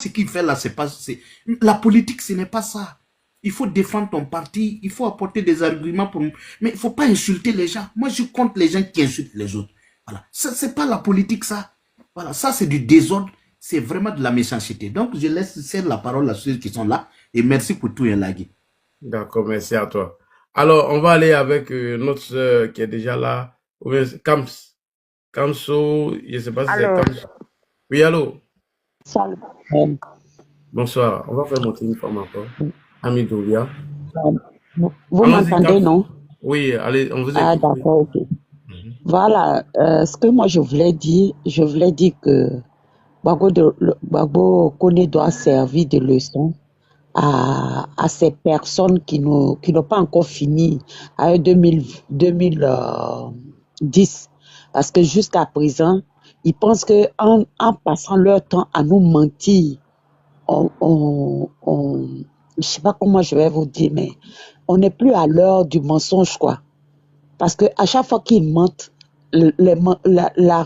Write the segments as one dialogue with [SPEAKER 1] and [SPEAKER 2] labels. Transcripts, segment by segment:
[SPEAKER 1] Ce qu'il fait là, c'est pas... La politique, ce n'est pas ça. Il faut défendre ton parti, il faut apporter des arguments pour... Mais il ne faut pas insulter les gens. Moi, je compte les gens qui insultent les autres. Voilà. Ça, c'est pas la politique, ça. Voilà, ça, c'est du désordre. C'est vraiment de la méchanceté. Donc, je laisse céder la parole à ceux qui sont là. Et merci pour tout, Yalagi.
[SPEAKER 2] D'accord, merci à toi. Alors, on va aller avec notre sœur qui est déjà là. Ou bien Kams. Kamso, je ne sais pas si c'est
[SPEAKER 3] Alors,
[SPEAKER 2] Kams. Oui, allô?
[SPEAKER 3] salut.
[SPEAKER 2] Bonsoir. On va faire monter une femme encore. Ami Douria.
[SPEAKER 3] Vous
[SPEAKER 2] Allons-y,
[SPEAKER 3] m'entendez,
[SPEAKER 2] Kams.
[SPEAKER 3] non?
[SPEAKER 2] Oui, allez, on vous
[SPEAKER 3] Ah,
[SPEAKER 2] écoute. Oui.
[SPEAKER 3] d'accord, ok. Voilà, ce que moi je voulais dire que Gbagbo Kone doit servir de leçon à ces personnes qui n'ont pas encore fini à 2010. Parce que jusqu'à présent, ils pensent en passant leur temps à nous mentir, je sais pas comment je vais vous dire, mais on n'est plus à l'heure du mensonge, quoi. Parce que à chaque fois qu'ils mentent, la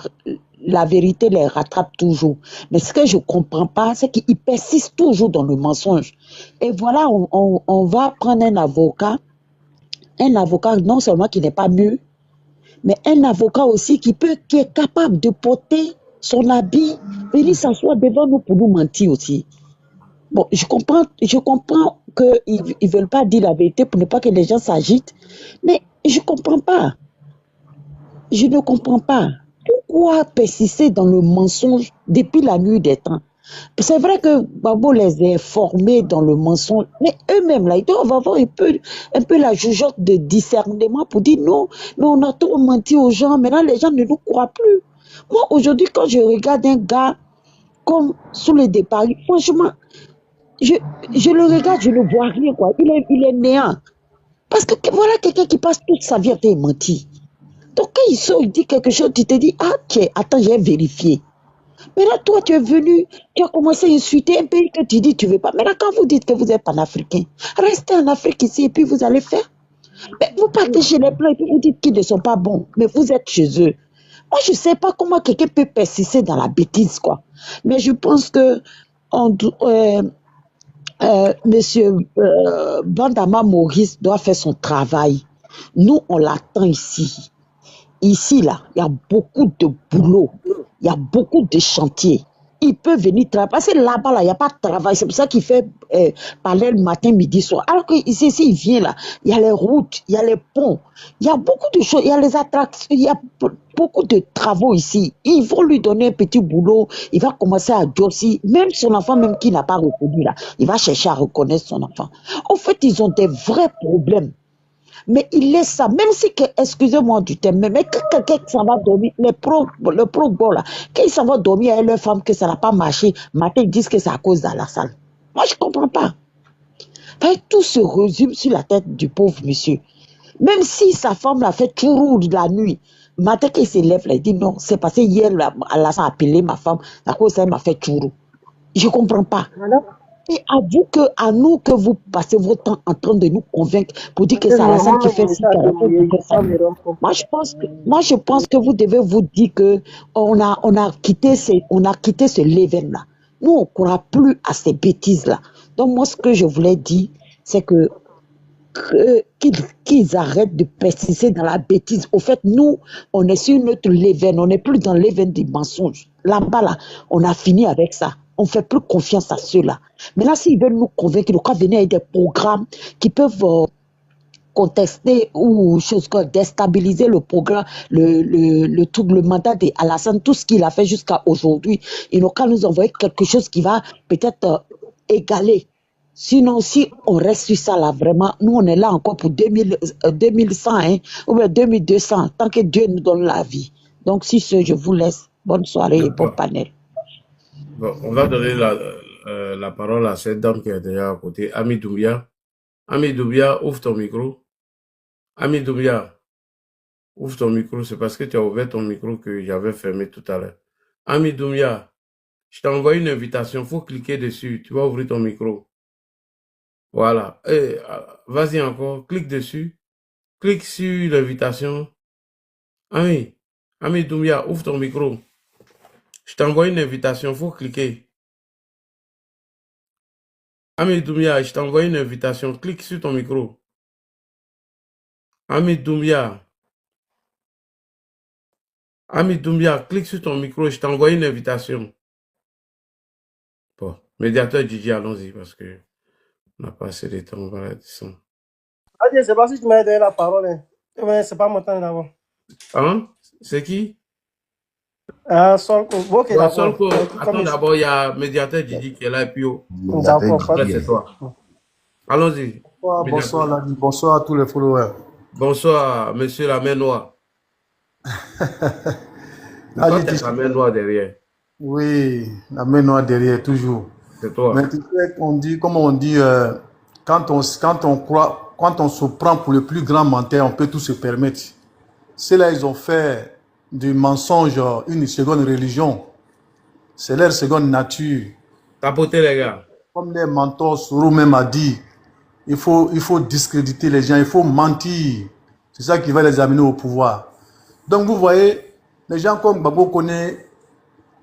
[SPEAKER 3] vérité les rattrape toujours. Mais ce que je comprends pas, c'est qu'ils persistent toujours dans le mensonge. Et voilà, on va prendre un avocat non seulement qui n'est pas mieux, mais un avocat aussi qui est capable de porter son habit, venir s'asseoir devant nous pour nous mentir aussi. Bon, je comprends qu'ils ne veulent pas dire la vérité pour ne pas que les gens s'agitent, mais je ne comprends pas. Je ne comprends pas. Pourquoi persister dans le mensonge depuis la nuit des temps? C'est vrai que Babo les a formés dans le mensonge, mais eux-mêmes, là, ils doivent avoir un peu la jugeote de discernement pour dire non, mais on a trop menti aux gens, maintenant les gens ne nous croient plus. Moi, aujourd'hui, quand je regarde un gars comme sous le départ, franchement, je, je le regarde, je ne vois rien, quoi. Il est néant. Parce que voilà quelqu'un qui passe toute sa vie à te mentir. Donc, quand il sort, il dit quelque chose, tu te dis, ah, tiens, attends, j'ai vérifié. Maintenant, toi, tu es venu, tu as commencé à insulter un pays que tu dis, tu ne veux pas. Maintenant, quand vous dites que vous êtes panafricain, restez en Afrique ici et puis vous allez faire. Mais vous partez chez les Blancs et puis vous dites qu'ils ne sont pas bons, mais vous êtes chez eux. Moi, je ne sais pas comment quelqu'un peut persister dans la bêtise, quoi. Mais je pense que Monsieur Bandama Maurice doit faire son travail. Nous, on l'attend ici. Ici, là, il y a beaucoup de boulot, il y a beaucoup de chantiers. Il peut venir travailler. Parce que là-bas, là, il n'y a pas de travail. C'est pour ça qu'il fait parler le matin, midi, soir. Alors que ici, il vient là, il y a les routes, il y a les ponts, il y a beaucoup de choses, il y a les attractions, il y a beaucoup de travaux ici. Ils vont lui donner un petit boulot, il va commencer à dossier. Même son enfant, même qui n'a pas reconnu là, il va chercher à reconnaître son enfant. En fait, ils ont des vrais problèmes. Mais il laisse ça, même si, excusez-moi du terme, mais quand quelqu'un s'en va dormir, le pro là, quand ils s'en vont dormir avec leur femme que ça n'a pas marché, matin ils disent que c'est à cause de la salle. Moi, je ne comprends pas. Enfin, tout se résume sur la tête du pauvre monsieur. Même si sa femme l'a fait toujours de la nuit, matin qu'il se lève, là, il dit non, c'est passé hier, là, elle a appelé ma femme, à cause ça, elle m'a fait toujours. Je ne comprends pas. Et avoue que, à nous que vous passez votre temps en train de nous convaincre pour dire que c'est Alassane qui fait ci, qu'Alassane qui fait ça. Moi, je pense que vous devez vous dire que on a quitté ce level-là. Nous, on ne croit plus à ces bêtises-là. Donc, moi, ce que je voulais dire, c'est qu'ils arrêtent de persister dans la bêtise. Au fait, nous, on est sur notre level, on n'est plus dans le level des mensonges. Là-bas, là, on a fini avec ça. On ne fait plus confiance à ceux-là. Mais là, s'ils veulent nous convaincre, ils doivent venir avec des programmes qui peuvent contester ou chose comme déstabiliser le programme, tout le mandat d'Alassane, tout ce qu'il a fait jusqu'à aujourd'hui. Ils n'ont qu'à nous envoyer quelque chose qui va peut-être égaler. Sinon, si on reste sur ça là, vraiment, nous on est là encore pour 2100 hein, ou bien 2200, tant que Dieu nous donne la vie. Donc, si ce, je vous laisse. Bonne soirée et bon
[SPEAKER 2] D'accord.
[SPEAKER 3] panel.
[SPEAKER 2] Bon, on va donner la parole à cette dame qui est déjà à côté. Ami Doumbia. Ami Doumbia, ouvre ton micro. Ami Doumbia, ouvre ton micro. C'est parce que tu as ouvert ton micro que j'avais fermé tout à l'heure. Ami Doumbia, je t'ai envoyé une invitation. Il faut cliquer dessus. Tu vas ouvrir ton micro. Voilà. Vas-y encore. Clique dessus. Clique sur l'invitation. Ami, Ami Doumbia, ouvre ton micro. Je t'ai envoyé une invitation. Il faut cliquer. Ami Doumbia, je t'ai envoyé une invitation. Clique sur ton micro. Ami Doumbia. Ami Doumbia, clique sur ton micro. Je t'ai envoyé une invitation. Bon, médiateur Gigi, allons-y parce que on n'a pas assez de temps. On va la descendre.
[SPEAKER 4] Adieu, c'est pas si tu m'as donné la parole. Hein. Mais c'est pas mon temps d'abord.
[SPEAKER 2] Hein? C'est qui?
[SPEAKER 4] Ah, Sonko. Ok,
[SPEAKER 2] Ouais,
[SPEAKER 4] d'accord.
[SPEAKER 2] Sonko,
[SPEAKER 4] Comme
[SPEAKER 2] attends
[SPEAKER 4] il-
[SPEAKER 2] d'abord, il y a médiateur Gigi qui est là et puis
[SPEAKER 4] D'accord, pas
[SPEAKER 2] après
[SPEAKER 4] de-
[SPEAKER 2] c'est toi. Allons-y.
[SPEAKER 5] Bonsoir,
[SPEAKER 2] Médiateur.
[SPEAKER 5] bonsoir, Ladi. Bonsoir à tous les followers.
[SPEAKER 2] Bonsoir, monsieur la main noire. Pourquoi
[SPEAKER 5] Ladi,
[SPEAKER 2] t'as la main noire derrière?
[SPEAKER 5] oui, la main noire derrière, toujours.
[SPEAKER 2] C'est toi.
[SPEAKER 5] Mais tu sais, on dit, comme on dit, quand on croit, quand on se prend pour le plus grand menteur, on peut tout se permettre. Ceux-là, ils ont fait du mensonge une seconde religion. C'est leur seconde nature.
[SPEAKER 2] Tapotez les gars.
[SPEAKER 5] Comme les mentors, Soro même a dit, il faut discréditer les gens, il faut mentir. C'est ça qui va les amener au pouvoir. Donc vous voyez, les gens comme Babo connaît,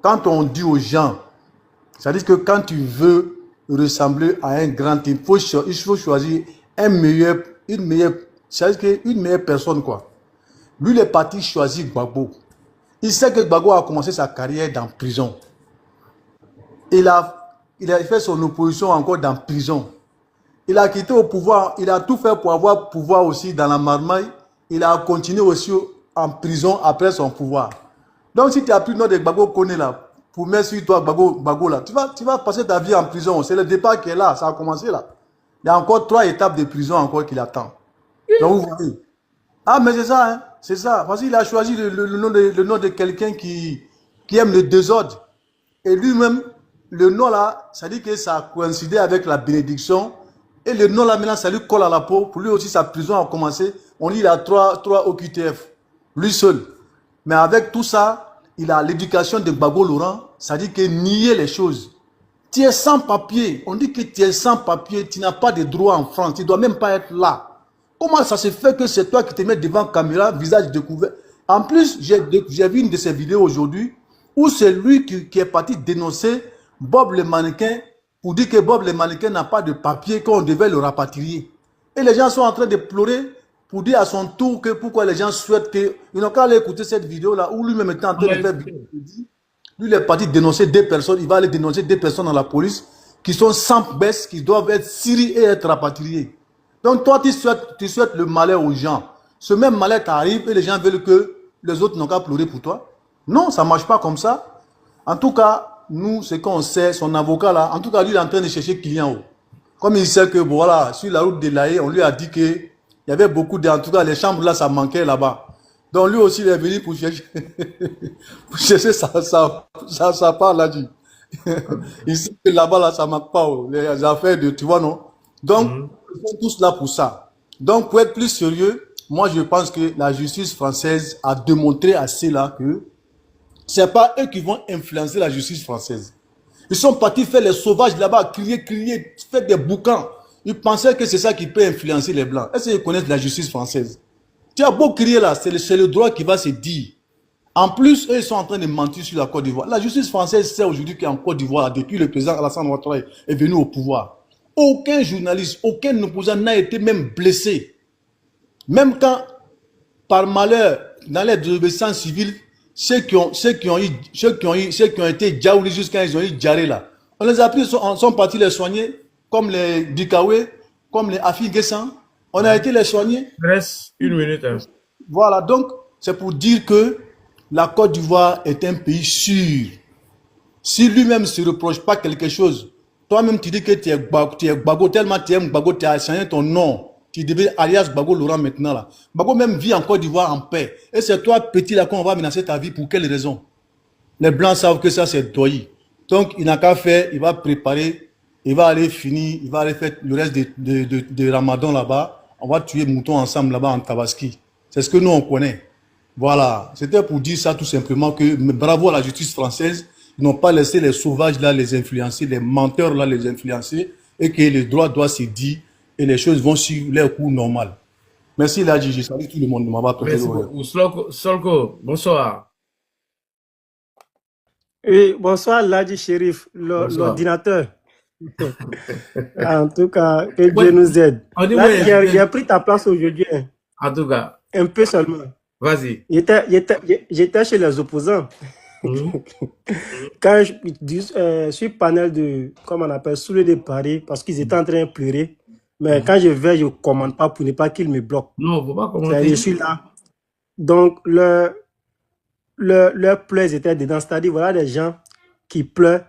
[SPEAKER 5] quand on dit aux gens, c'est-à-dire que quand tu veux ressembler à un grand type, il faut choisir une meilleure personne, quoi. Lui, il est parti choisir Gbagbo. Il sait que Gbagbo a commencé sa carrière dans prison. Il a fait son opposition encore dans prison. Il a quitté au pouvoir, il a tout fait pour avoir pouvoir aussi dans la marmaille. Il a continué aussi en prison après son pouvoir. Donc si tu as pris le nom de Gbagbo Koné là, pour mettre sur toi Gbagbo là, tu vas passer ta vie en prison. C'est le départ qui est là, ça a commencé là. Il y a encore 3 étapes de prison encore qui l'attendent. Donc vous voyez. Ah mais c'est ça, hein, c'est ça. Parce qu'il a choisi le nom de quelqu'un qui aime le désordre. Et lui-même, le nom là, ça dit que ça a coïncidé avec la bénédiction. Et le nom là, maintenant, ça lui colle à la peau. Pour lui aussi, sa prison a commencé. On dit qu'il a 3 OQTF. Lui seul. Mais avec tout ça, il a l'éducation de Gbagbo Laurent. Ça dit que nier les choses. Tu es sans papier. On dit que tu es sans papier. Tu n'as pas de droit en France. Tu ne dois même pas être là. Comment ça se fait que c'est toi qui te mets devant la caméra, visage découvert? En plus, j'ai vu une de ces vidéos aujourd'hui où c'est lui qui est parti dénoncer Bob le mannequin pour dire que Bob le mannequin n'a pas de papier, qu'on devait le rapatrier. Et les gens sont en train de pleurer pour dire à son tour que pourquoi les gens souhaitent que... Ils n'ont qu'à aller écouter cette vidéo-là où lui-même était en train de faire... Lui, il est parti dénoncer 2 personnes. Il va aller dénoncer 2 personnes dans la police qui sont sans baisse, qui doivent être siries et être rapatriées. Donc toi, tu souhaites le malheur aux gens. Ce même malheur t'arrive et les gens veulent que les autres n'ont qu'à pleurer pour toi. Non, ça ne marche pas comme ça. En tout cas, nous, ce qu'on sait, son avocat là, en tout cas, lui, il est en train de chercher client. Comme il sait que, voilà, sur la route de l'Aïe, on lui a dit qu'il y avait beaucoup de... En tout cas, les chambres là, ça manquait là-bas. Donc lui aussi, il est venu pour chercher, pour chercher sa part là-dessus. Il sait que là-bas, là, ça ne manque pas. Les affaires de... Tu vois, non? Donc, ils sont tous là pour ça. Donc, pour être plus sérieux, moi, je pense que la justice française a démontré assez là que ce n'est pas eux qui vont influencer la justice française. Ils sont partis faire les sauvages là-bas, crier, faire des boucans. Ils pensaient que c'est ça qui peut influencer les Blancs. Est-ce qu'ils connaissent la justice française? Tu as beau crier là, c'est le droit qui va se dire. En plus, eux, ils sont en train de mentir sur la Côte d'Ivoire. La justice française sait aujourd'hui qu'en Côte d'Ivoire, depuis le président Alassane Ouattara est venu au pouvoir, aucun journaliste, aucun opposant n'a été même blessé. Même quand, par malheur, dans les désobéissances civiles, ceux qui ont été diabolisés jusqu'à ils ont eu diarrhée là. On les a pris, sont partis les soigner, comme les Dikawe, comme les Afi Gessan. On a été les soigner.
[SPEAKER 2] Reste 1 minute. Hein.
[SPEAKER 5] Voilà, donc, c'est pour dire que la Côte d'Ivoire est un pays sûr. Si lui-même ne se reproche pas quelque chose, toi-même tu dis que tu es Gbagbo, tellement tu aimes Gbagbo, tu as changé ton nom. Tu deviens alias Gbagbo Laurent maintenant là. Gbagbo même vit en Côte d'Ivoire en paix. Et c'est toi petit là qu'on va menacer ta vie pour quelle raison? Les Blancs savent que ça c'est doyi. Donc il n'a qu'à faire, il va préparer, il va aller finir, il va aller faire le reste de Ramadan là-bas. On va tuer moutons ensemble là-bas en Tabaski. C'est ce que nous on connaît. Voilà, c'était pour dire ça tout simplement que bravo à la justice française. Ils n'ont pas laissé les sauvages là les influencer, les menteurs là les influencer et que le droit doit se dire et les choses vont sur leur cours normal. Merci là, Gigi. Salut tout le monde.
[SPEAKER 2] Merci beaucoup. Solko, bonsoir.
[SPEAKER 4] Oui, bonsoir, Ladi Shérif, l'ordinateur. En tout cas, que Dieu
[SPEAKER 2] Ouais,
[SPEAKER 4] nous aide.
[SPEAKER 2] on dit,
[SPEAKER 4] Là,
[SPEAKER 2] ouais,
[SPEAKER 4] j'ai pris ta place aujourd'hui, hein,
[SPEAKER 2] en tout cas,
[SPEAKER 4] un peu seulement.
[SPEAKER 2] vas-y.
[SPEAKER 4] J'étais chez les opposants.
[SPEAKER 2] Mhm.
[SPEAKER 4] Quand sur panel de, comme on appelle, Soulé de Paris, parce qu'ils étaient en train de pleurer. Mais quand je vais, je ne commande pas pour ne pas qu'ils me bloquent.
[SPEAKER 2] Non, faut pas
[SPEAKER 4] Je
[SPEAKER 2] commenter.
[SPEAKER 4] suis là. Donc, leurs pleurs ils étaient dedans. C'est-à-dire, voilà des gens qui pleurent.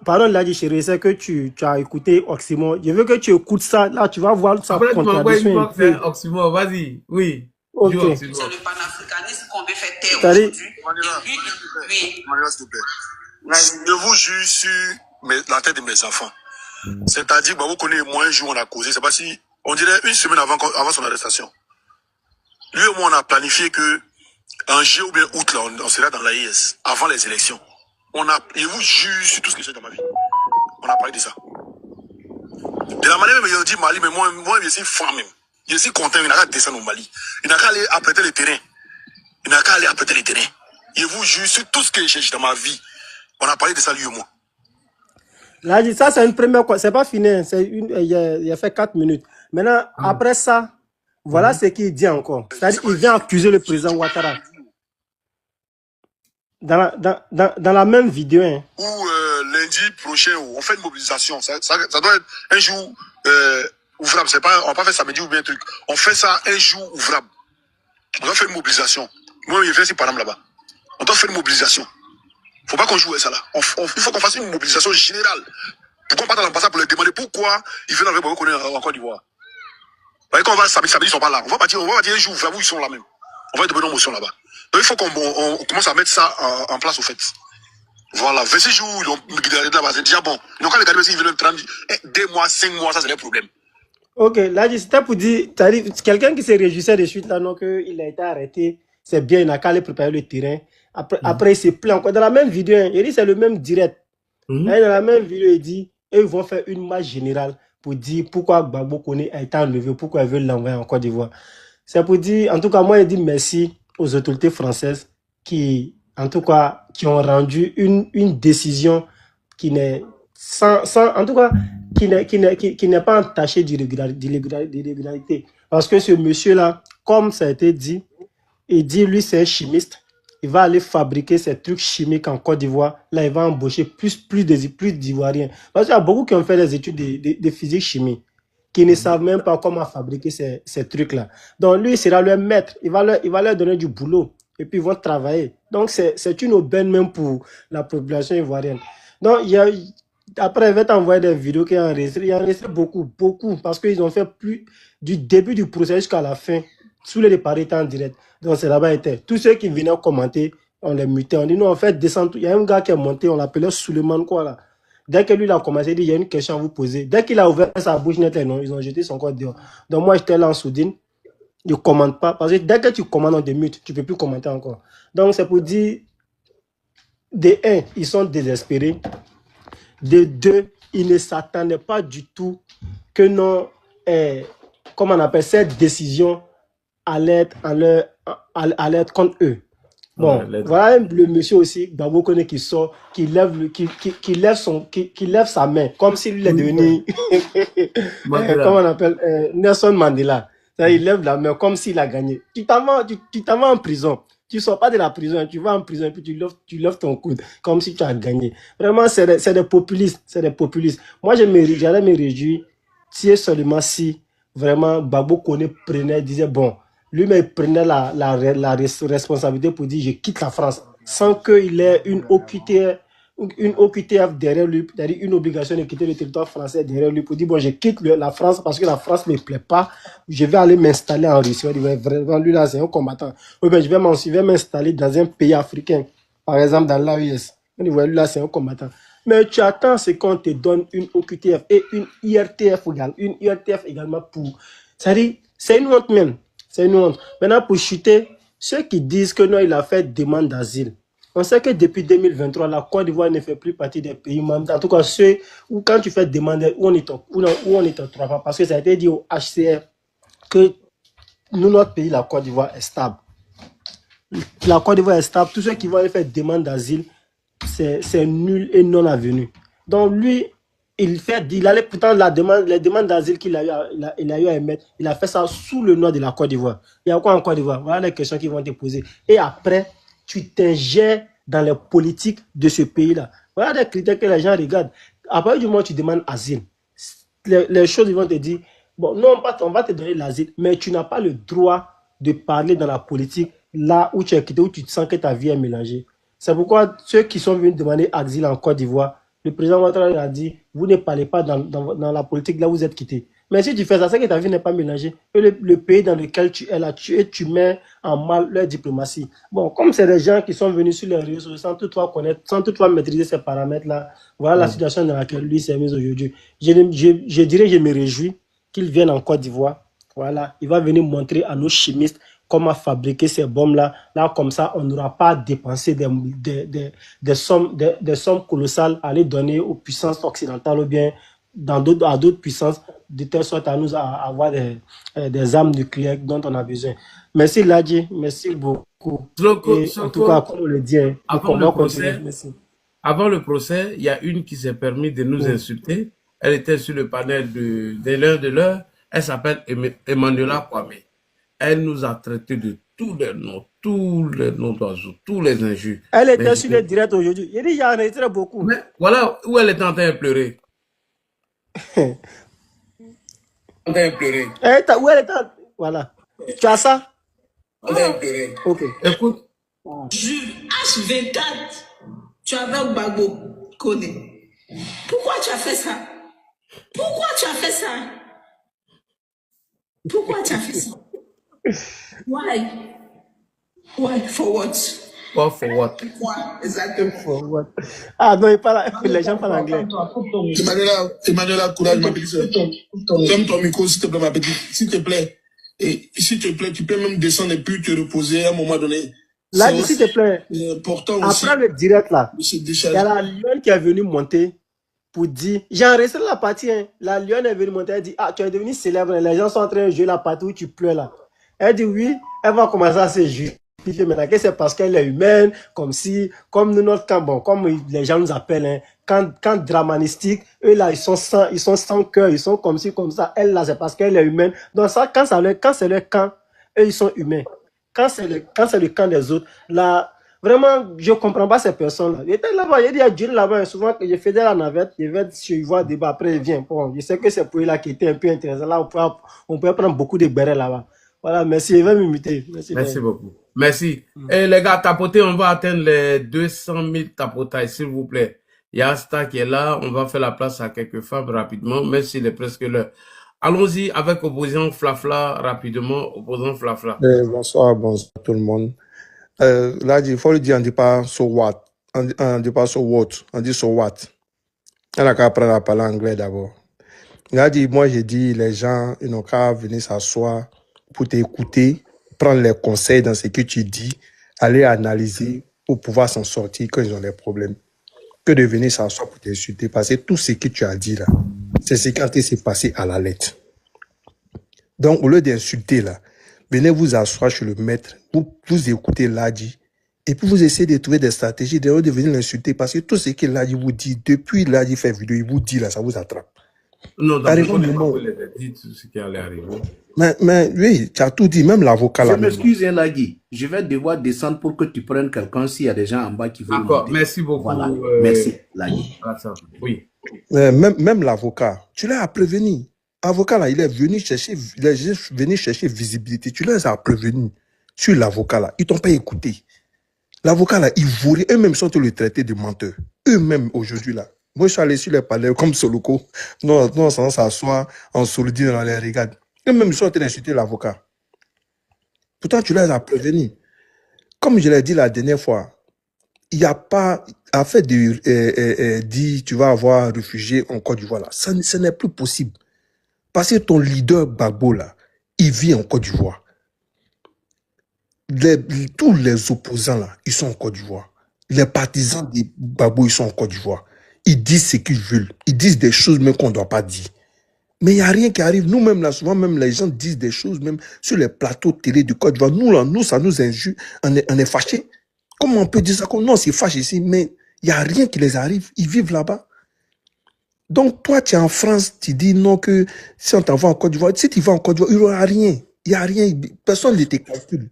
[SPEAKER 4] Pardon, là, chérie, c'est que tu as écouté Oxymore. Je veux que tu écoutes ça. Là, tu vas voir sa
[SPEAKER 2] Après, tu m'envoies une
[SPEAKER 4] contradiction un
[SPEAKER 2] fois que c'est
[SPEAKER 4] peu.
[SPEAKER 2] un oxymore. Vas-y. Oui. Joue
[SPEAKER 4] Ok.
[SPEAKER 2] oxymore.
[SPEAKER 6] C'est le panafricanisme qu'on veut faire taire
[SPEAKER 4] C'est-à-dire,
[SPEAKER 6] aujourd'hui. Oui.
[SPEAKER 7] Manuela, s'il te plaît. Je vous jure sur la tête de mes enfants. C'est-à-dire, vous connaissez moi un jour on a causé. C'est pas si on dirait une semaine avant son arrestation. Lui et moi on a planifié que en juillet ou bien août là, on sera dans l'AIS avant les élections. Je vous jure sur tout ce que j'ai dans ma vie. On a parlé de ça. De la manière même il a dit Mali, mais moi je suis femme même. Je suis content, il n'a qu'à descendre au Mali. Il n'a qu'à aller apprêter le terrain. Il n'a qu'à aller apprêter le terrain. Je vous jure sur tout ce que j'ai dans ma vie. On a parlé de ça lui et moi.
[SPEAKER 4] là, ça, c'est une première. C'est pas fini. Hein. Il a fait 4 minutes. Maintenant, après ça, voilà ce qu'il dit encore. C'est-à-dire qu'il vient accuser le président Ouattara. Dans la même vidéo. Hein.
[SPEAKER 7] Ou lundi prochain, on fait une mobilisation. Ça doit être un jour ouvrable. On va pas faire samedi ou bien un truc. On fait ça un jour ouvrable. On doit faire une mobilisation. Moi, je viens ici par exemple là-bas. On doit faire une mobilisation. Faut pas qu'on joue à ça là. Il faut qu'on fasse une mobilisation générale. Pourquoi pas dans l'ambassade pour leur demander pourquoi ils viennent avec en Côte d'Ivoire. Quand on va samedi, ils sont pas là. On va partir un jour ouvrable où ils sont là même. On va demander une motion là-bas. Donc il faut qu'on commence à mettre ça en place au fait. Voilà, 26 jours, ils ont là-bas, c'est déjà bon. Ils n'ont qu'à regarder s'ils veulent 30 2 mois, 5 mois, ça c'est le problème.
[SPEAKER 4] Ok, là, c'était pour dire, quelqu'un qui se réjouissait de suite là, non, qu'il a été arrêté, c'est bien, il n'a qu'à aller préparer le terrain. Après il se plaint encore. Dans la même vidéo, hein, il dit c'est le même direct. Dans la même vidéo, il dit, ils vont faire une marche générale pour dire pourquoi Gbagbo Koné a été enlevé, pourquoi ils veulent l'envoyer en Côte d'Ivoire. C'est pour dire, en tout cas, moi, il dit merci aux autorités françaises qui, en tout cas, qui ont rendu une décision qui n'est en tout cas, qui n'est pas entachée d'irrégularité. Parce que ce monsieur-là, comme ça a été dit, il dit, lui, c'est un chimiste. Il va aller fabriquer ces trucs chimiques en Côte d'Ivoire. Là, il va embaucher plus d'Ivoiriens. Parce qu'il y a beaucoup qui ont fait des études de physique-chimie, qui ne savent même pas comment fabriquer ces trucs-là. Donc, lui, il sera leur maître. Il va leur donner du boulot. Et puis, ils vont travailler. Donc, c'est une aubaine même pour la population ivoirienne. Donc, après, il va t'envoyer des vidéos qui ont enregistré. Il a enregistré beaucoup. Parce qu'ils ont fait plus du début du procès jusqu'à la fin. Sous les paris en direct. Donc, c'est là-bas était. Tous ceux qui venaient commenter, on les mutait. On dit, non, en fait, descendre. Il y a un gars qui est monté, on l'appelait Suleiman, quoi, là. Dès que lui, il a commencé, il dit, il y a une question à vous poser. Dès qu'il a ouvert sa bouche nette, non, ils ont jeté son corps dehors. Donc, moi, j'étais là en soudine. Je ne commente pas. Parce que dès que tu commandes, on te mute. Tu ne peux plus commenter encore. Donc, c'est pour dire, de un, ils sont désespérés. De deux, ils ne s'attendaient pas du tout que non, comment on appelle cette décision allait être contre eux. Bon, voilà le monsieur aussi, Gbagbo Koné qui sort, qui lève sa main, comme s'il est devenu, comment on appelle, Nelson Mandela. Il lève la main comme s'il a gagné. Tu t'en vas en prison. Tu ne sors pas de la prison, tu vas en prison et puis tu lèves ton coude comme si tu as gagné. Vraiment, c'est des populistes. C'est des populistes. Moi, j'allais me réjouir si seulement si vraiment Gbagbo Koné disait bon, lui-même il prenait la responsabilité pour dire je quitte la France sans qu'il ait une OQTF derrière lui, c'est-à-dire une obligation de quitter le territoire français derrière lui pour dire bon je quitte la France parce que la France ne me plaît pas, je vais aller m'installer en Russie. Il dit vraiment lui là c'est un combattant. Oui, ben, je vais m'installer dans un pays africain, par exemple dans l'AES. On dit ouais, lui là c'est un combattant. Mais tu attends c'est qu'on te donne une OQTF et une IRTF également pour. C'est-à-dire, c'est une honte même. C'est une honte. Maintenant, pour chuter, ceux qui disent que non, il a fait demande d'asile. On sait que depuis 2023, la Côte d'Ivoire ne fait plus partie des pays membres. En tout cas, ceux où quand tu fais demande, où on est en 3 parce que ça a été dit au HCR que nous, notre pays, la Côte d'Ivoire est stable. La Côte d'Ivoire est stable. Tous ceux qui vont aller faire demande d'asile, c'est nul et non avenu. Donc lui, il allait pourtant les demandes d'asile qu'il a eu à émettre, il a fait ça sous le nom de la Côte d'Ivoire. Il y a quoi en Côte d'Ivoire? Voilà les questions qui vont te poser. Et après, tu t'ingères dans les politiques de ce pays-là. Voilà des critères que les gens regardent. À partir du moment où tu demandes asile, les choses, ils vont te dire, bon, non, on va te donner l'asile, mais tu n'as pas le droit de parler dans la politique là où tu es quitté, où tu sens que ta vie est mélangée. C'est pourquoi ceux qui sont venus demander asile en Côte d'Ivoire, le président Ouattara a dit, vous ne parlez pas dans la politique là où vous êtes quitté. Mais si tu fais ça, c'est que ta vie n'est pas mélangée. Et le pays dans lequel tu es là, tu mets en mal leur diplomatie. Bon, comme c'est des gens qui sont venus sur les réseaux sans toutefois connaître, sans toutefois maîtriser ces paramètres-là, voilà la situation dans laquelle lui s'est mis aujourd'hui. Je dirais, je me réjouis qu'il vienne en Côte d'Ivoire. Voilà, il va venir montrer à nos chimistes comment fabriquer ces bombes-là. Là, comme ça, on n'aura pas à dépenser des sommes colossales à les donner aux puissances occidentales ou bien à d'autres puissances, de telle sorte à nous avoir des armes nucléaires dont on a besoin. Merci Ladji, merci beaucoup. Et en tout cas, comme on le dit,
[SPEAKER 2] avant le procès, il y a une qui s'est permis de nous insulter. Elle était sur le panel de l'heure de l'heure. Elle s'appelle Emmanuela Kwame. Elle nous a traité de tous les noms d'oiseaux, tous les injures.
[SPEAKER 4] Elle était sur le direct aujourd'hui. Il dit, il y en a très beaucoup.
[SPEAKER 2] Mais voilà où elle était en train de pleurer. En train de pleurer.
[SPEAKER 4] Où elle était. Voilà. Tu as ça?
[SPEAKER 2] En train de pleurer.
[SPEAKER 4] Ok.
[SPEAKER 2] Écoute.
[SPEAKER 6] H24, tu avais Gbagbo Koné. Pourquoi tu as fait ça? Pourquoi tu as fait ça? Pourquoi tu as fait ça? Why? Why? For what?
[SPEAKER 2] What for what?
[SPEAKER 6] Pourquoi? Exactement.
[SPEAKER 4] For what? Ah non, les gens parlent anglais.
[SPEAKER 7] Emmanuela, courage, ma petite soeur. Ferme ton micro, s'il te plaît, ma petite. S'il te plaît. Et s'il te plaît, tu peux même descendre et puis te reposer à un moment donné.
[SPEAKER 4] Là, s'il te plaît.
[SPEAKER 7] Important aussi.
[SPEAKER 4] Après le direct là, il y a la lionne qui est venue monter pour dire, j'ai enregistré la partie, hein. La lionne est venue monter, elle dit, ah, tu es devenu célèbre, les gens sont en train de jouer la partie où tu pleures là. Elle dit oui, elle va commencer à se justifier maintenant que c'est parce qu'elle est humaine, comme nous, notre camp, bon, comme les gens nous appellent, hein, quand Dramanistique, eux là, ils sont sans cœur, ils sont comme ci, comme ça, elle là, c'est parce qu'elle est humaine. Donc ça, quand c'est leur camp, eux, ils sont humains. Quand c'est le camp des autres, là, vraiment, je ne comprends pas ces personnes-là. J'étais là-bas, il y a Dieu là-bas, souvent que je faisais la navette, je vais voir débat, après il vient. Bon, je sais que c'est pour eux là qui était un peu intéressant. Là, on peut prendre beaucoup de bérets là-bas. Voilà, merci, je vais m'imiter.
[SPEAKER 2] Merci beaucoup. Merci. Et les gars, tapotez, on va atteindre les 200 000 tapotages, s'il vous plaît. Il y a Asta qui est là, on va faire la place à quelques femmes rapidement, même s'il est presque l'heure. Allons-y avec opposant Flafla rapidement, opposant Flafla.
[SPEAKER 8] Bonsoir tout le monde. Là, il faut le dire, on ne dit pas so what, on ne dit pas so what, on dit so what. On n'a qu'à apprendre à parler anglais d'abord. Là, moi j'ai dit, les gens, ils n'ont qu'à venir s'asseoir pour t'écouter, prendre les conseils dans ce que tu dis, aller analyser pour pouvoir s'en sortir quand ils ont des problèmes. Que de venir s'asseoir pour t'insulter, parce que tout ce que tu as dit là, c'est ce qui s'est passé à la lettre. Donc, au lieu d'insulter là, venez vous asseoir chez le maître, vous écoutez Ladji, et puis vous essayez de trouver des stratégies de venir l'insulter, parce que tout ce que Ladji vous dit, depuis Ladji fait vidéo, il vous dit là, ça vous attrape.
[SPEAKER 2] Non, dans le moment, il a dit tout ce qui allait arriver.
[SPEAKER 8] Mais oui, tu as tout dit, même l'avocat là.
[SPEAKER 1] Je m'excuse, Ladji. Je vais devoir descendre pour que tu prennes quelqu'un s'il y a des gens en bas qui veulent.
[SPEAKER 2] D'accord, merci beaucoup.
[SPEAKER 1] Voilà. Merci, Ladji.
[SPEAKER 2] Oui.
[SPEAKER 8] Même l'avocat, tu l'as prévenu. L'avocat là, il est venu chercher visibilité. Tu les as prévenus sur l'avocat là. Ils t'ont pas écouté. L'avocat là, ils voulaient, eux-mêmes sont le traité de menteur. Eux-mêmes aujourd'hui là. Moi, je suis allé sur les palais comme Soloko. Non, sans s'asseoir en sourdine dans les regards. Eux-mêmes sont en train d'insulter l'avocat. Pourtant, tu les as prévenus. Comme je l'ai dit la dernière fois, il n'y a pas à faire de dire tu vas avoir réfugié en Côte d'Ivoire là. Ce n'est plus possible. Parce que ton leader Gbagbo là, il vit en Côte d'Ivoire. Tous les opposants là, ils sont en Côte d'Ivoire. Les partisans de Gbagbo, ils sont en Côte d'Ivoire. Ils disent ce qu'ils veulent. Ils disent des choses même qu'on ne doit pas dire. Mais il n'y a rien qui arrive. Nous-mêmes, là, souvent, même les gens disent des choses, même sur les plateaux télé du Côte d'Ivoire. Nous, là, ça nous injure. On est fâchés. Comment on peut dire ça? Non, c'est fâché ici, mais il n'y a rien qui les arrive. Ils vivent là-bas. Donc, toi, tu es en France, tu dis non que si on t'envoie en Côte d'Ivoire, si tu vas en Côte d'Ivoire, il n'y aura rien. Il n'y a rien. Personne ne te calcule.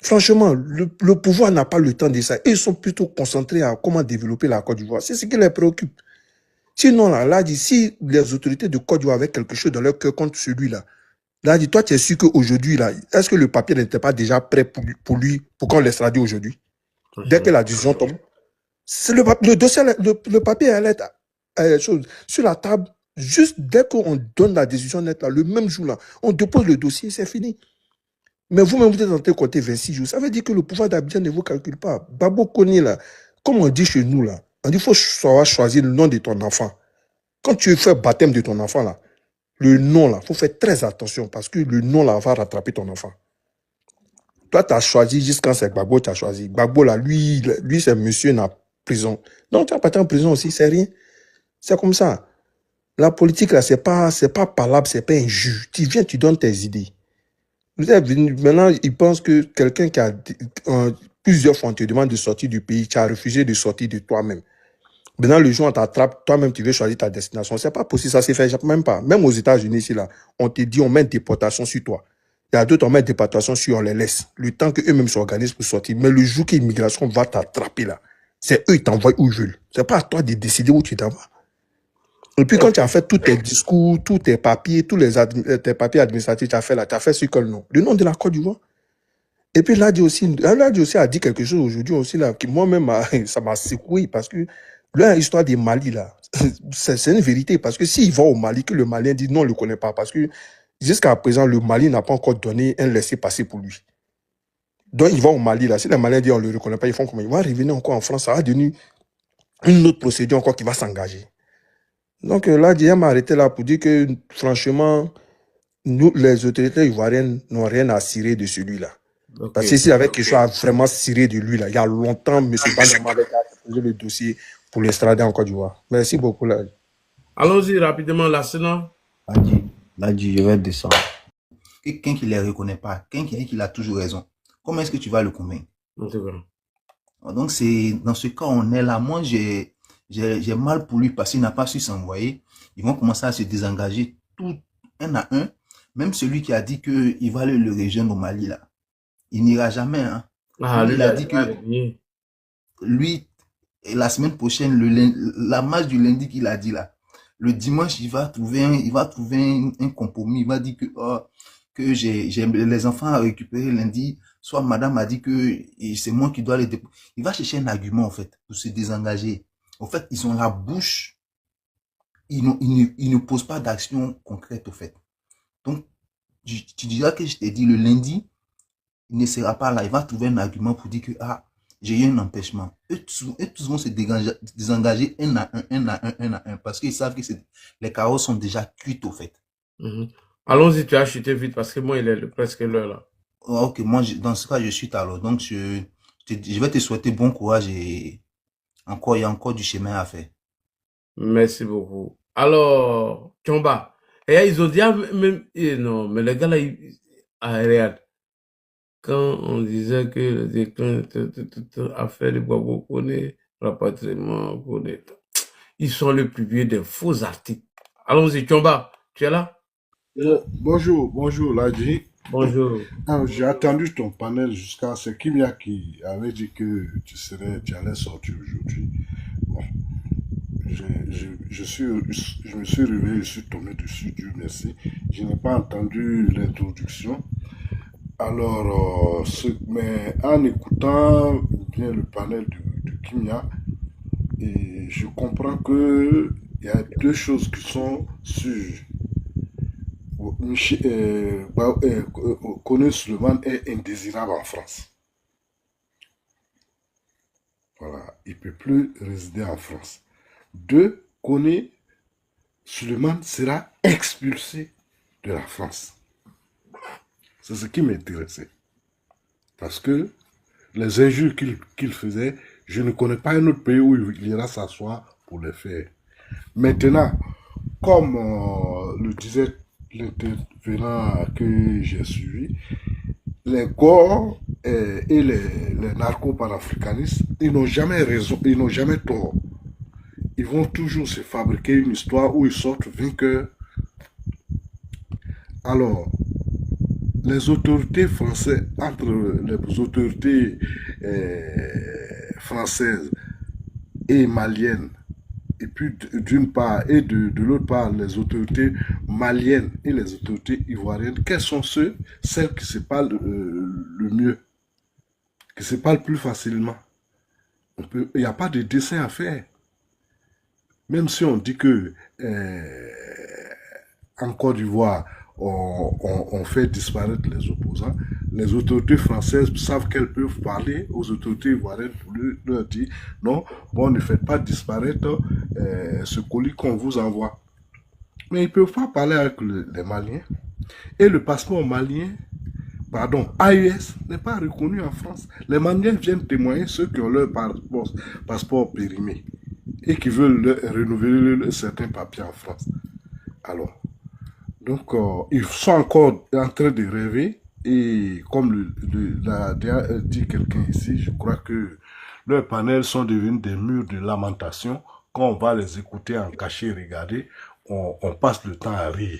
[SPEAKER 8] Franchement, le pouvoir n'a pas le temps de ça. Ils sont plutôt concentrés à comment développer la Côte d'Ivoire. C'est ce qui les préoccupe. Sinon, là, si les autorités de Côte d'Ivoire avaient quelque chose dans leur cœur contre celui-là, là, toi, tu es sûr qu'aujourd'hui, là, est-ce que le papier n'était pas déjà prêt pour lui, pour qu'on l'extradite aujourd'hui? Dès que la décision tombe, c'est le dossier, le papier allait être sur la table. Juste dès qu'on donne la décision nette, là, le même jour, là, on dépose le dossier, c'est fini. Mais vous-même, vous êtes en train de compter 26 jours. Ça veut dire que le pouvoir d'Abidjan ne vous calcule pas. Babo Kone, là, comme on dit chez nous, là, on dit qu'il faut savoir choisir le nom de ton enfant. Quand tu fais baptême de ton enfant, là, le nom, là, il faut faire très attention parce que le nom, là, va rattraper ton enfant. Toi, tu as choisi, juste quand c'est Gbagbo, tu as choisi. Gbagbo, là, lui c'est monsieur dans la prison. Donc, tu n'as pas été en prison aussi, c'est rien. C'est comme ça. La politique, là, c'est pas parlable, c'est pas un jus. Tu viens, tu donnes tes idées. Vous êtes venu, maintenant, ils pensent que quelqu'un qui a plusieurs fois, on te demande de sortir du pays, tu as refusé de sortir de toi-même. Maintenant, le jour où on t'attrape, toi-même, tu veux choisir ta destination. C'est pas possible, ça se fait même pas. Même aux États-Unis, ici, là, on te dit, on met une déportation sur toi. Il y a d'autres, on met une déportation sur, on les laisse. Le temps qu'eux-mêmes s'organisent pour sortir. Mais le jour que l'immigration va t'attraper, là, c'est eux qui t'envoient où ils veulent. C'est pas à toi de décider où tu t'en vas. Et puis, quand tu as fait tous tes discours, tous tes papiers, tes papiers administratifs, tu as fait là, tu as fait sur quel nom? Le nom de la Côte d'Ivoire. Et puis, Ladji aussi a dit quelque chose aujourd'hui aussi, là, qui moi-même, ça m'a secoué parce que l'histoire des Mali, là, c'est une vérité. Parce que s'il va au Mali, que le Malien dit non, on ne le connaît pas. Parce que jusqu'à présent, le Mali n'a pas encore donné un laissez-passer pour lui. Donc, il va au Mali, là. Si les Maliens disent on ne le reconnaît pas, ils font comment? Il va revenir encore en France. Ça va devenir une autre procédure encore qui va s'engager. Donc là, Dieu m'a arrêté là pour dire que, franchement, nous, les autorités ivoiriennes, n'ont rien à cirer de celui-là.
[SPEAKER 2] Ok.
[SPEAKER 8] Parce que s'il y avait quelque chose à vraiment cirer de lui, là, il y a longtemps, M. Banama avait posé le dossier pour l'extrader en Côte d'Ivoire. Merci beaucoup, là.
[SPEAKER 2] Allons-y rapidement, là, sinon.
[SPEAKER 9] Ladji, je vais descendre. Quelqu'un qui ne les reconnaît pas, quelqu'un qui a toujours raison, comment est-ce que tu vas le convaincre?
[SPEAKER 2] En tout cas.
[SPEAKER 9] Donc, c'est dans ce cas, on est là. Moi, j'ai mal pour lui parce qu'il n'a pas su s'envoyer. Ils vont commencer à se désengager tout un à un. Même celui qui a dit qu'il va aller le rejoindre au Mali, là. Il n'ira jamais, hein.
[SPEAKER 2] Ah,
[SPEAKER 9] Il a dit que lui, la semaine prochaine, la marche du lundi qu'il a dit là, le dimanche, il va trouver un compromis. Il va dire que j'ai les enfants à récupérer lundi. Soit madame a dit que c'est moi qui dois les déposer. Il va chercher un argument, en fait, pour se désengager. En fait, ils ont la bouche. Ils ne posent pas d'action concrète, au fait. Donc, tu diras que je t'ai dit le lundi, il ne sera pas là. Il va trouver un argument pour dire que, j'ai eu un empêchement. Eux tous vont se désengager un à un, parce qu'ils savent que les carottes sont déjà cuites, au fait.
[SPEAKER 2] Allons-y, tu as chuté vite parce que moi, il est presque l'heure là.
[SPEAKER 9] Ok, moi, dans ce cas, je suis alors. Donc, je vais te souhaiter bon courage et il y a encore du chemin à faire.
[SPEAKER 2] Merci beaucoup. Alors, Tchomba, et ils ont dit, même, non, mais les gars là, regarde. Quand on disait que le déclin affaire de Gbagbo Kone, rapatriement Kone, ils sont les publiés des faux articles. Allons-y, Tchomba, tu es là?
[SPEAKER 10] Bonjour, Ladji.
[SPEAKER 2] Bonjour.
[SPEAKER 10] J'ai attendu ton panel jusqu'à ce Kimia qui avait dit que tu allais sortir aujourd'hui. Bon, je me suis réveillé, je suis tombé dessus, Dieu merci. Je n'ai pas entendu l'introduction. Alors, mais en écoutant bien le panel de Kimia, et je comprends que il y a deux choses qui sont sûres. Kone Suleiman est indésirable en France. Voilà, il ne peut plus résider en France. Deux, Kone Suleiman sera expulsé de la France. C'est ce qui m'intéressait. Parce que les injures qu'il faisait, je ne connais pas un autre pays où il ira s'asseoir pour les faire. Maintenant, comme le disait l'intervenant que j'ai suivi, les corps et les narco-panafricanistes, ils n'ont jamais raison, ils n'ont jamais tort. ils vont toujours se fabriquer une histoire où ils sortent vainqueurs. Alors, les autorités françaises, entre les autorités françaises et maliennes, et puis d'une part, et de l'autre part, les autorités maliennes et les autorités ivoiriennes, quels sont celles qui se parlent le mieux, qui se parlent plus facilement? Il n'y a pas de dessin à faire. Même si on dit que en Côte d'Ivoire, on fait disparaître les opposants, les autorités françaises savent qu'elles peuvent parler aux autorités ivoiriennes pour leur dire non, bon, ne faites pas disparaître ce colis qu'on vous envoie. Mais ils ne peuvent pas parler avec les Maliens. Et le passeport malien, pardon, AES, n'est pas reconnu en France. Les Maliens viennent témoigner ceux qui ont leur passeport périmé et qui veulent renouveler certains papiers en France. Alors, donc, ils sont encore en train de rêver. Et comme l'a dit quelqu'un ici, je crois que leurs panels sont devenus des murs de lamentation. Quand on va les écouter en cachet, regarder, on passe le temps à rire.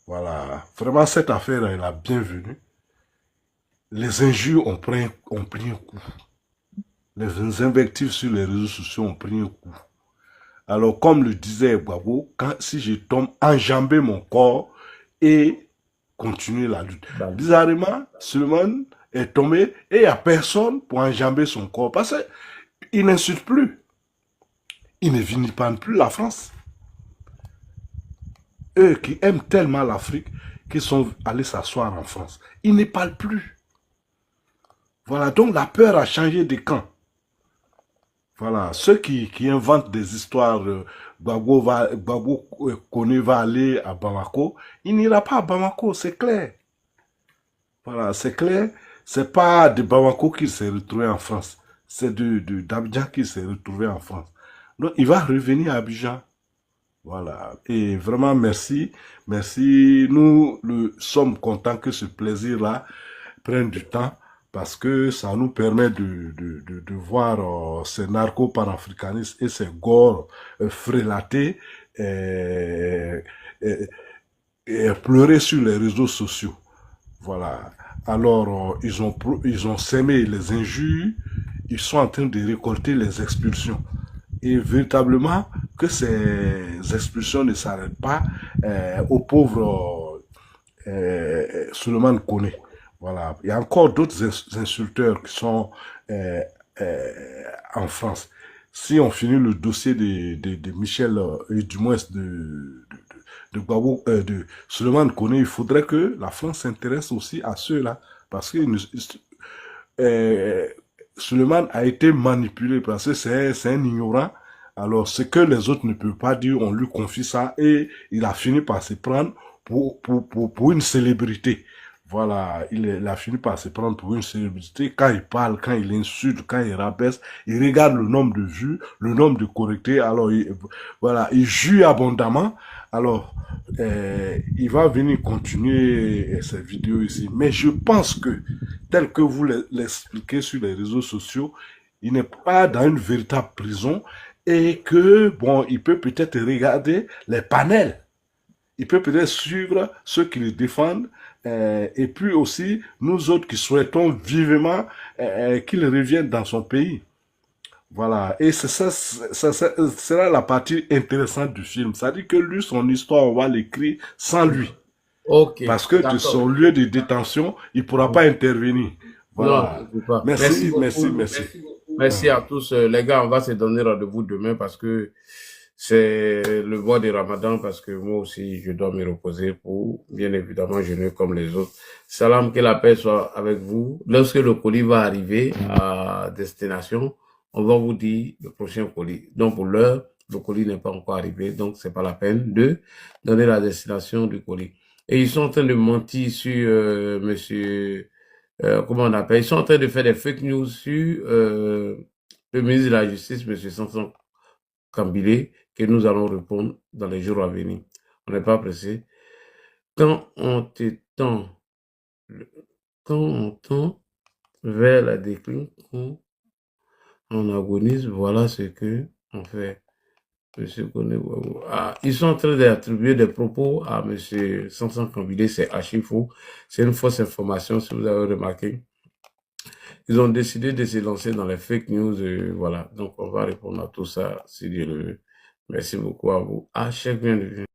[SPEAKER 10] Voilà. Vraiment, cette affaire est la bienvenue. Les injures ont pris un coup. Les invectives sur les réseaux sociaux ont pris un coup. Alors, comme le disait Gbagbo, si je tombe, enjamber mon corps et continuer la lutte. Bizarrement, Suleiman est tombé et il n'y a personne pour enjamber son corps parce qu'il n'insulte plus. Il ne vilipende plus la France. Eux qui aiment tellement l'Afrique qu'ils sont allés s'asseoir en France. Ils ne parlent plus. Voilà, donc la peur a changé de camp. Voilà, ceux qui inventent des histoires, Gbagbo Koné va aller à Bamako, il n'ira pas à Bamako, c'est clair. Voilà, c'est clair, c'est pas de Bamako qu'il s'est retrouvé en France, c'est d'Abidjan qu'il s'est retrouvé en France. Donc, il va revenir à Abidjan. Voilà, et vraiment merci, merci, nous sommes contents que ce plaisir-là prenne du temps, parce que ça nous permet de voir ces narco-panafricanistes et ces gores frélatés pleurer sur les réseaux sociaux. Voilà. Alors, ils ont sémé les injures, ils sont en train de récolter les expulsions. Et véritablement, que ces expulsions ne s'arrêtent pas aux pauvres Suleiman Koné. Voilà. Il y a encore d'autres insulteurs qui sont en France. Si on finit le dossier de Michel, et du moins de Suleiman Koné, il faudrait que la France s'intéresse aussi à ceux-là. Parce que Suleiman a été manipulé parce que c'est un ignorant. Alors, ce que les autres ne peuvent pas dire, on lui confie ça et il a fini par se prendre pour une célébrité. Voilà, il a fini par se prendre pour une célébrité. Quand il parle, quand il insulte, quand il rabaisse, il regarde le nombre de vues, le nombre de correctés. Alors, voilà, il jure abondamment. Alors, il va venir continuer ses vidéos ici. Mais je pense que, tel que vous l'expliquez sur les réseaux sociaux, il n'est pas dans une véritable prison et que, bon, il peut peut-être regarder les panels. Il peut peut-être suivre ceux qui le défendent et puis aussi nous autres qui souhaitons vivement qu'il revienne dans son pays. Voilà, et ça sera la partie intéressante du film. C'est-à-dire que lui, son histoire, on va l'écrire sans lui.
[SPEAKER 2] Ok,
[SPEAKER 10] Parce que de
[SPEAKER 2] d'accord.
[SPEAKER 10] son lieu de détention, il ne pourra pas intervenir. Voilà.
[SPEAKER 2] Non, je ne peux pas.
[SPEAKER 10] Merci, merci,
[SPEAKER 2] beaucoup.
[SPEAKER 10] merci.
[SPEAKER 2] Merci à tous. Les gars, on va se donner rendez-vous demain parce que c'est le mois de Ramadan, parce que moi aussi, je dois me reposer pour, bien évidemment, jeûner comme les autres. Salam, que la paix soit avec vous. Lorsque le colis va arriver à destination, on va vous dire le prochain colis. Donc, pour l'heure, le colis n'est pas encore arrivé, donc c'est pas la peine de donner la destination du colis. Et ils sont en train de mentir sur monsieur, comment on appelle, ils sont en train de faire des fake news sur le ministre de la Justice, monsieur Sanson Kambilé, que nous allons répondre dans les jours à venir. On n'est pas pressé. Quand on tend vers la déclin, on agonise, voilà ce que on fait. Monsieur Kone Gbagbo. Ah, ils sont en train d'attribuer des propos à monsieur Sanson Kambile, c'est archi faux. C'est une fausse information, si vous avez remarqué. Ils ont décidé de se lancer dans les fake news. Voilà. Donc, on va répondre à tout ça, si Dieu le veut. Merci beaucoup à vous. Ah, chef, bienvenue.